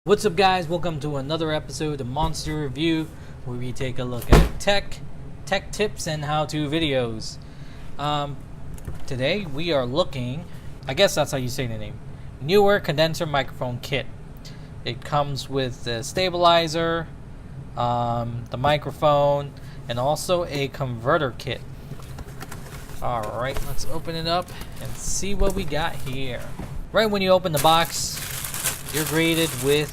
What's up, guys? Welcome to another episode of Monster Review, where we take a look at tech tips and how-to videos. Today we are looking, I guess that's how you say the name, Neewer Condenser Microphone Kit. It comes with the stabilizer, the microphone, and also a converter kit. Alright, let's open it up and see what we got here. Right when you open the box, you're greeted with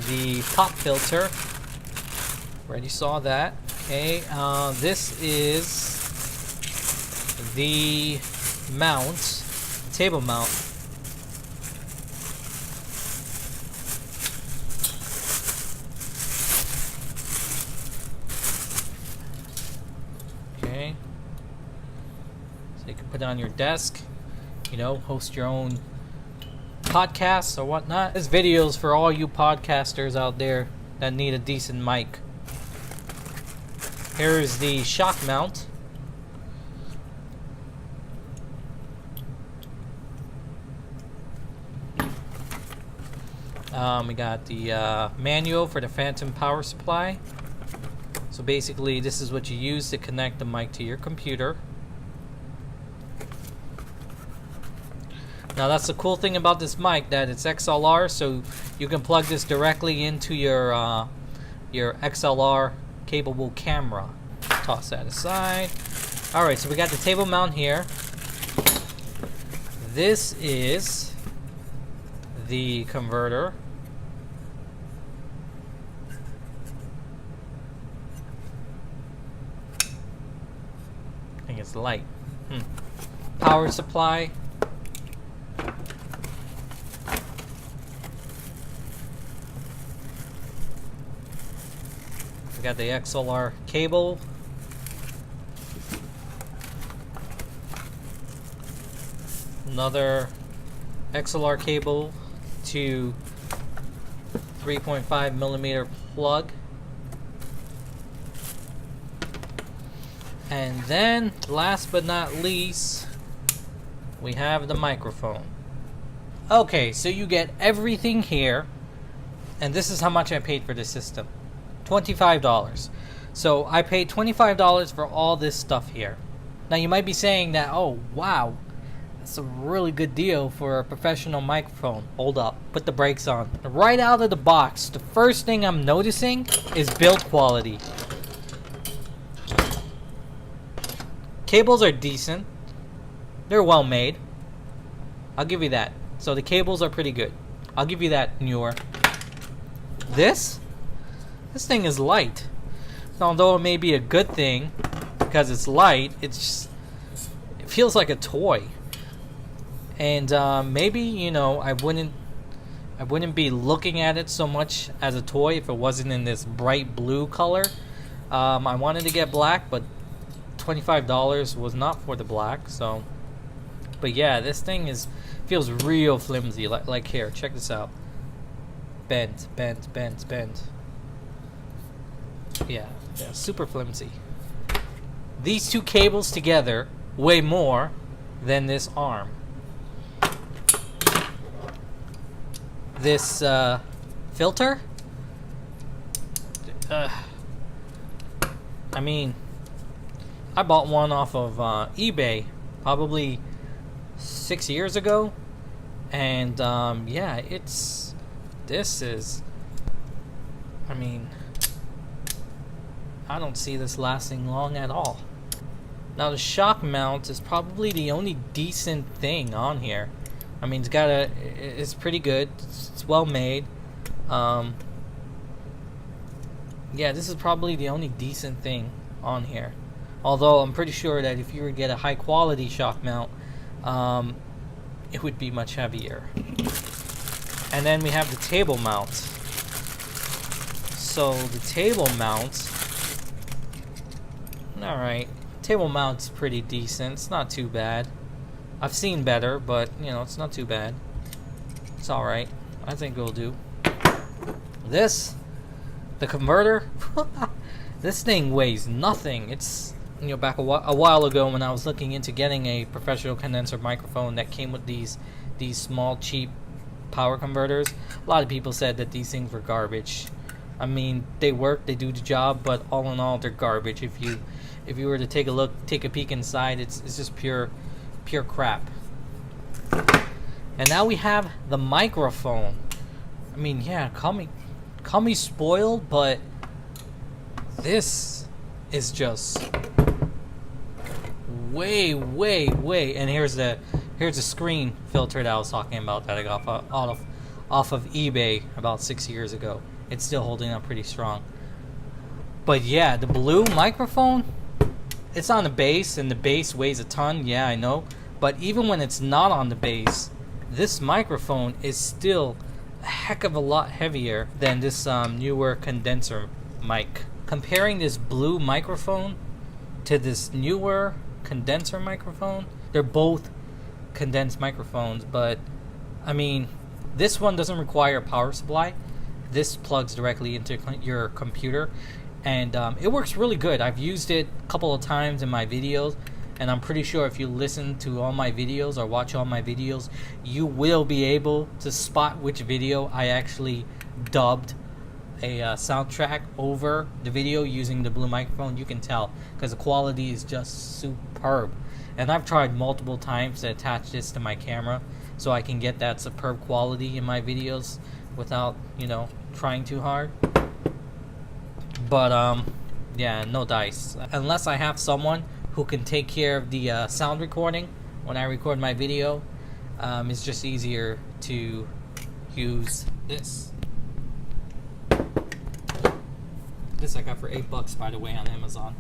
the pop filter. Already saw that. Okay, this is the mount, table mount. Okay, so you can put it on your desk, you know, host your own podcasts or whatnot. This video's for all you podcasters out there that need a decent mic. Here's the shock mount. We got the manual for the phantom power supply. So basically this is what you use to connect the mic to your computer. Now that's the cool thing about this mic, that it's XLR, so you can plug this directly into your XLR capable camera. Toss that aside. Alright, so we got the table mount here. This is the converter. I think it's light. Power supply. We got the XLR cable. Another XLR cable to 3.5 millimeter plug. And then, last but not least, we have the microphone. Okay, so you get everything here, and this is how much I paid for this system. $25. So I paid $25 for all this stuff here. Now you might be saying that, oh wow, that's a really good deal for a professional microphone. Hold up, put the brakes on. Right out of the box, the first thing I'm noticing is build quality. Cables are decent. They're well made. I'll give you that. So the cables are pretty good. I'll give you that, Neewer. This thing is light. Although it may be a good thing because it's light, it feels like a toy. And maybe, you know, I wouldn't be looking at it so much as a toy if it wasn't in this bright blue color. I wanted to get black, but $25 was not for the black. So, but yeah, this thing feels real flimsy. Like here, check this out. Bent. Yeah, super flimsy. These two cables together weigh more than this arm. This filter, I mean, I bought one off of eBay probably 6 years ago, and yeah, this is, I mean, I don't see this lasting long at all. Now the shock mount is probably the only decent thing on here. I mean, it's pretty good. It's well made. Yeah, this is probably the only decent thing on here. Although I'm pretty sure that if you were to get a high quality shock mount, it would be much heavier. And then we have the table mount. So the table mount, alright, table mount's pretty decent. It's not too bad. I've seen better, but you know, it's not too bad. It's alright. I think it'll do. The converter, this thing weighs nothing. It's, you know, back a while ago when I was looking into getting a professional condenser microphone that came with these small cheap power converters. A lot of people said that these things were garbage. I mean, they work, they do the job, but all in all, they're garbage. If you were to take a peek inside, it's just pure crap. And now we have the microphone. I mean, yeah, call me spoiled, but this is just way. And here's the screen filter that I was talking about that I got off of eBay about 6 years ago. It's still holding up pretty strong. But yeah, the Blue microphone, it's on the base, and the base weighs a ton. Yeah, I know. But even when it's not on the base, this microphone is still a heck of a lot heavier than this newer condenser mic. Comparing this Blue microphone to this newer condenser microphone, they're both condensed microphones, but I mean, this one doesn't require a power supply. This plugs directly into your computer, and it works really good. I've used it a couple of times in my videos, and I'm pretty sure if you listen to all my videos or watch all my videos, you will be able to spot which video I actually dubbed a soundtrack over the video using the Blue microphone. You can tell because the quality is just superb, and I've tried multiple times to attach this to my camera so I can get that superb quality in my videos without, trying too hard. But yeah, no dice unless I have someone who can take care of the sound recording when I record my video. It's just easier to use this. This I got for $8, by the way, on Amazon.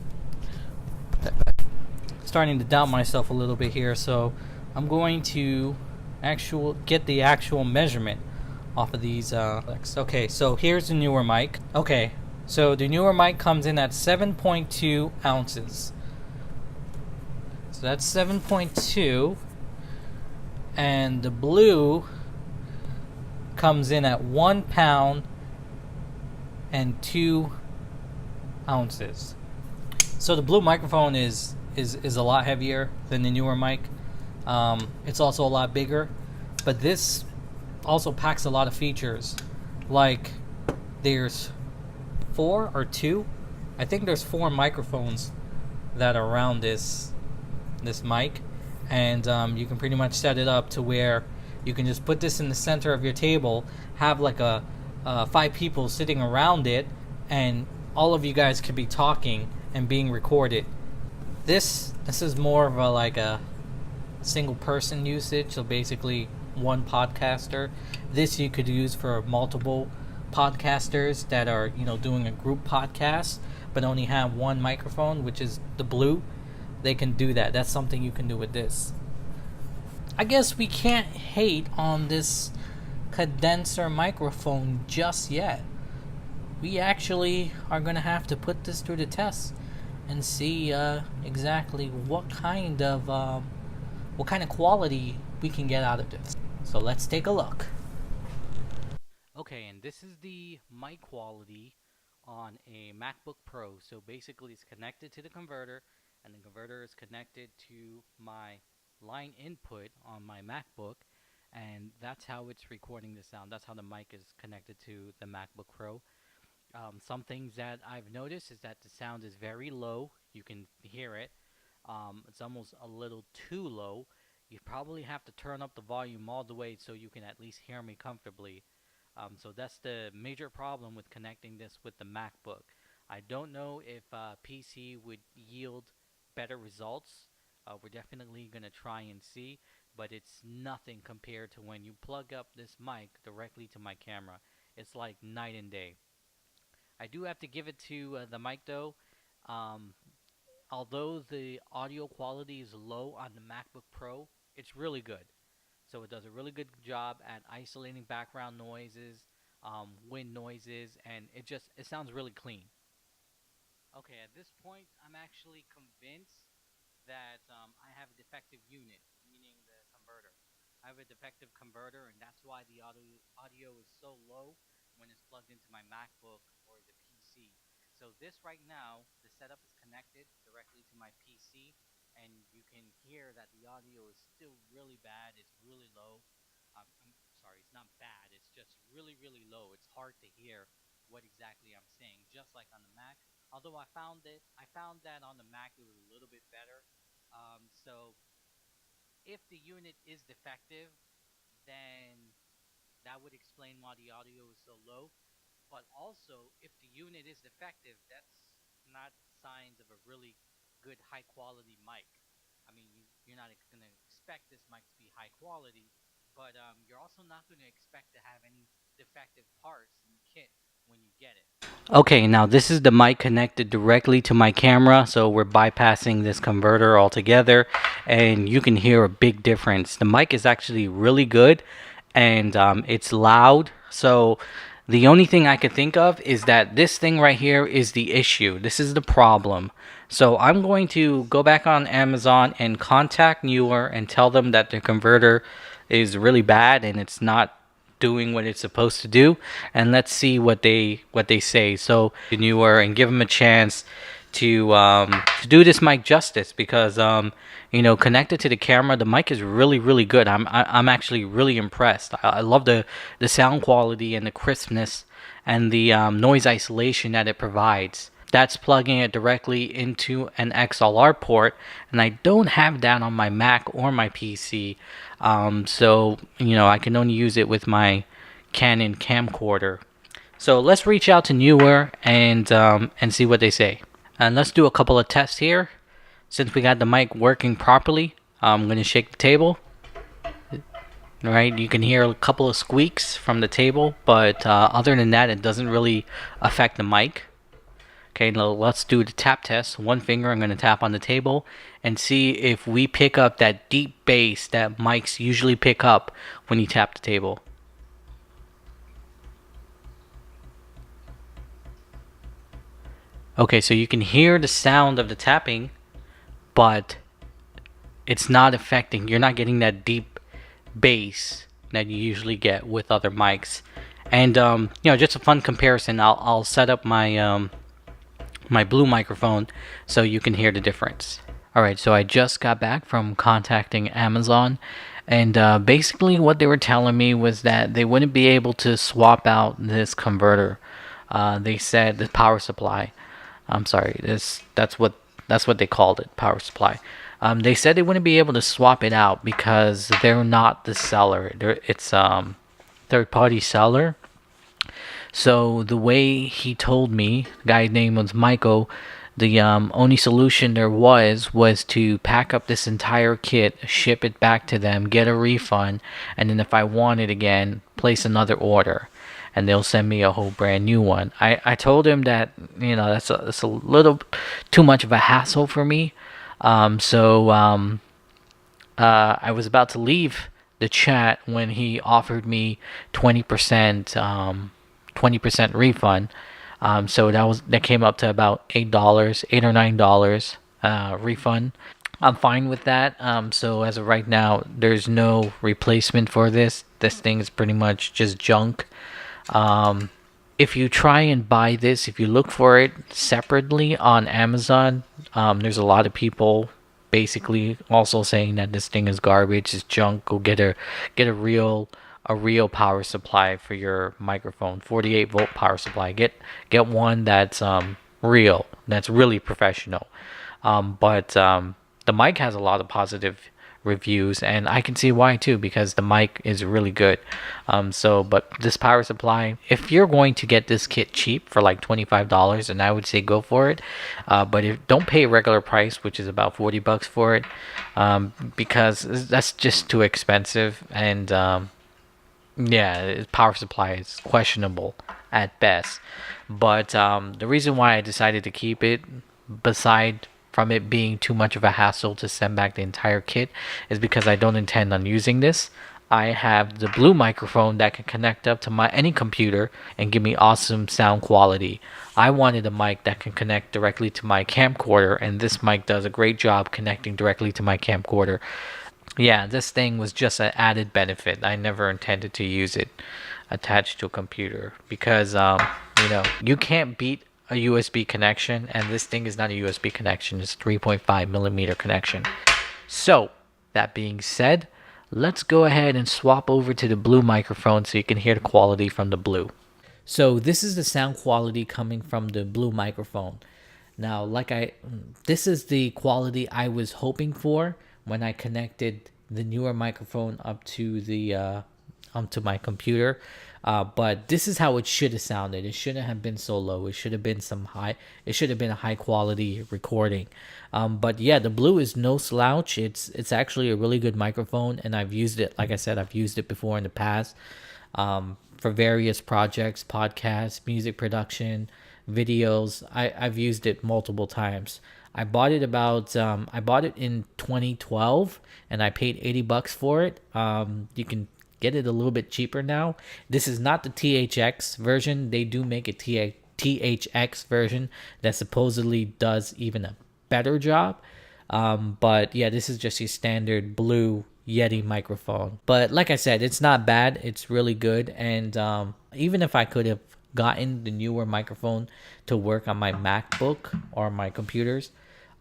Starting to doubt myself a little bit here, so I'm going to get the actual measurement off of these. Okay, so here's the newer mic. Okay, so the newer mic comes in at 7.2 ounces. So that's 7.2, and the Blue comes in at 1 pound and 2 ounces. So the Blue microphone is a lot heavier than the newer mic. It's also a lot bigger, but this also packs a lot of features. Like there's 4 or 2, I think there's 4 microphones that are around this mic, and you can pretty much set it up to where you can just put this in the center of your table, have like a 5 people sitting around it, and all of you guys could be talking and being recorded. This is more of a single person usage, so basically one podcaster. This you could use for multiple podcasters that are doing a group podcast but only have one microphone, which is the Blue. They can do that. That's something you can do with this. I guess we can't hate on this condenser microphone just yet. We actually are going to have to put this through the test and see exactly what kind of quality we can get out of this. So let's take a look. Okay, and this is the mic quality on a MacBook Pro. So basically it's connected to the converter, and the converter is connected to my line input on my MacBook, and that's how it's recording the sound. That's how the mic is connected to the MacBook Pro. Some things that I've noticed is that the sound is very low. You can hear it. It's almost a little too low. You probably have to turn up the volume all the way so you can at least hear me comfortably. So that's the major problem with connecting this with the MacBook. I don't know if PC would yield better results. We're definitely going to try and see, but it's nothing compared to when you plug up this mic directly to my camera. It's like night and day. I do have to give it to the mic though. Although the audio quality is low on the MacBook Pro, it's really good. So it does a really good job at isolating background noises, wind noises, and it sounds really clean. Okay, at this point, I'm actually convinced that I have a defective unit, meaning the converter. I have a defective converter, and that's why the audio is so low when it's plugged into my MacBook or the PC. So this right now, the setup is connected directly to my PC, and you can hear that the audio is still really bad. It's really low. I'm sorry, it's not bad. It's just really, really low. It's hard to hear what exactly I'm saying, just like on the Mac. Although I found that on the Mac it was a little bit better. So if the unit is defective, then that would explain why the audio is so low. But also, if the unit is defective, that's not signs of a really good high quality mic. I mean, you're not going to expect this mic to be high quality, but you're also not going to expect to have any defective parts in the kit when you get it. Okay, now this is the mic connected directly to my camera, so we're bypassing this converter altogether, and you can hear a big difference. The mic is actually really good, and it's loud, so the only thing I could think of is that this thing right here is the issue. This is the problem. So I'm going to go back on Amazon and contact Neewer and tell them that the converter is really bad and it's not doing what it's supposed to do, and let's see what they say. So Neewer and give them a chance to do this mic justice, because connected to the camera, the mic is really, really good. I'm actually really impressed. I love the sound quality and the crispness and the noise isolation that it provides. That's plugging it directly into an XLR port, and I don't have that on my Mac or my PC. So I can only use it with my Canon camcorder. So let's reach out to Neewer and see what they say. And let's do a couple of tests here. Since we got the mic working properly, I'm going to shake the table. Right, you can hear a couple of squeaks from the table, but other than that, it doesn't really affect the mic. Okay, now let's do the tap test. One finger, I'm going to tap on the table and see if we pick up that deep bass that mics usually pick up when you tap the table. Okay, so you can hear the sound of the tapping, but it's not affecting, you're not getting that deep bass that you usually get with other mics. And just a fun comparison, I'll set up my my Blue microphone so you can hear the difference. Alright, so I just got back from contacting Amazon, and basically what they were telling me was that they wouldn't be able to swap out this converter. They said the power supply. I'm sorry, that's what they called it, power supply. They said they wouldn't be able to swap it out because they're not the seller. It's third-party seller. So the way he told me, the guy's name was Michael, the only solution there was to pack up this entire kit, ship it back to them, get a refund, and then if I want it again, place another order, and they'll send me a whole brand new one. I told him that that's a little too much of a hassle for me. I was about to leave the chat when he offered me 20% 20% refund. So that came up to about $8, $8 or $9 refund. I'm fine with that. So as of right now, there's no replacement for this. This thing is pretty much just junk. If you try and buy this, if you look for it separately on Amazon, there's a lot of people basically also saying that this thing is garbage, it's junk. Go get a real power supply for your microphone, 48-volt power supply. Get one that's real, that's really professional. But the mic has a lot of positive reviews, and I can see why too, because the mic is really good. But this power supply, if you're going to get this kit cheap for like $25, and I would say go for it. But don't pay regular price, which is about $40 for it, because that's just too expensive. And power supply is questionable at best. But the reason why I decided to keep it, beside from it being too much of a hassle to send back the entire kit, is because I don't intend on using this. I have the Blue microphone that can connect up to any computer and give me awesome sound quality. I wanted a mic that can connect directly to my camcorder, and this mic does a great job connecting directly to my camcorder. Yeah, this thing was just an added benefit. I never intended to use it attached to a computer because, you can't beat a USB connection, and this thing is not a USB connection. It's a 3.5 millimeter connection. So, that being said, let's go ahead and swap over to the Blue microphone so you can hear the quality from the Blue. So this is the sound quality coming from the Blue microphone. Now, this is the quality I was hoping for when I connected the Neewer microphone up to the onto my computer. But this is how it should have sounded. It shouldn't have been so low. It should have been It should have been a high quality recording. But yeah, the Blue is no slouch. It's actually a really good microphone, and I've used it. Like I said, I've used it before in the past for various projects, podcasts, music production, videos. I've used it multiple times. I bought it in 2012, and I paid $80 for it. You can get it a little bit cheaper now. This is not the THX version. They do make a THX version that supposedly does even a better job. But yeah, this is just your standard Blue Yeti microphone. But like I said, it's not bad. It's really good. And even if I could have gotten the Neewer microphone to work on my MacBook or my computers,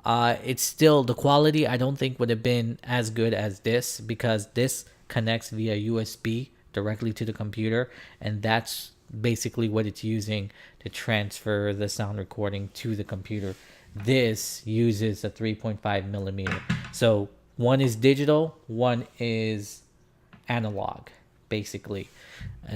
it's still, the quality I don't think would have been as good as this, because this connects via USB directly to the computer, and that's basically what it's using to transfer the sound recording to the computer. This uses a 3.5 millimeter. So one is digital, one is analog, basically.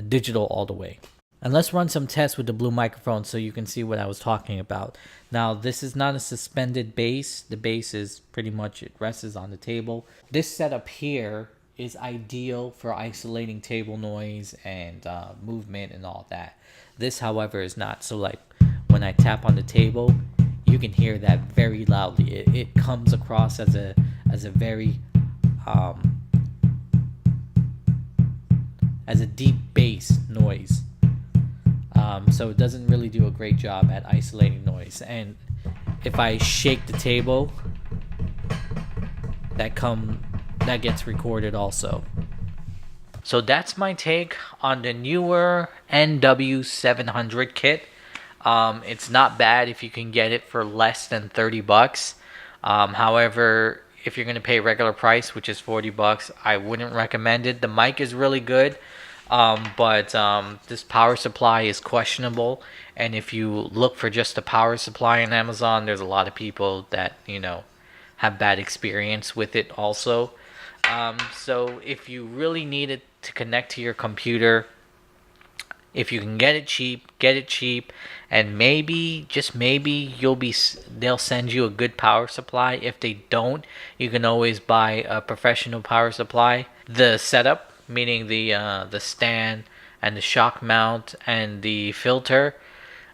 Digital all the way. And let's run some tests with the Blue microphone so you can see what I was talking about. Now, this is not a suspended bass. The bass is pretty much, it rests on the table. This setup here is ideal for isolating table noise and movement and all that. This, however, is not. So like when I tap on the table, you can hear that very loudly. It comes across as a very as a deep bass noise. So it doesn't really do a great job at isolating noise. And if I shake the table, that gets recorded also. So that's my take on the Neewer NW-700 kit. It's not bad if you can get it for less than $30. However, if you're going to pay regular price, which is $40, I wouldn't recommend it. The mic is really good, but this power supply is questionable. And if you look for just a power supply on Amazon, there's a lot of people that, have bad experience with it also. So if you really need it to connect to your computer, if you can get it cheap, and maybe, just maybe, they'll send you a good power supply. If they don't, you can always buy a professional power supply. The setup, meaning the stand and the shock mount and the filter,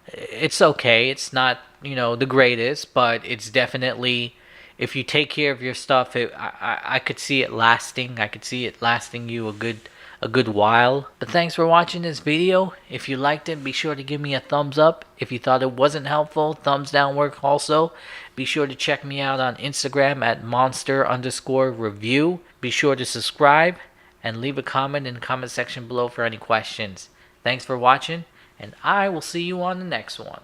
it's okay. It's not, the greatest, but it's definitely, if you take care of your stuff, I could see it lasting. I could see it lasting you a good while. But thanks for watching this video. If you liked it, be sure to give me a thumbs up. If you thought it wasn't helpful, thumbs down work also. Be sure to check me out on Instagram at monster_review. Be sure to subscribe and leave a comment in the comment section below for any questions. Thanks for watching, and I will see you on the next one.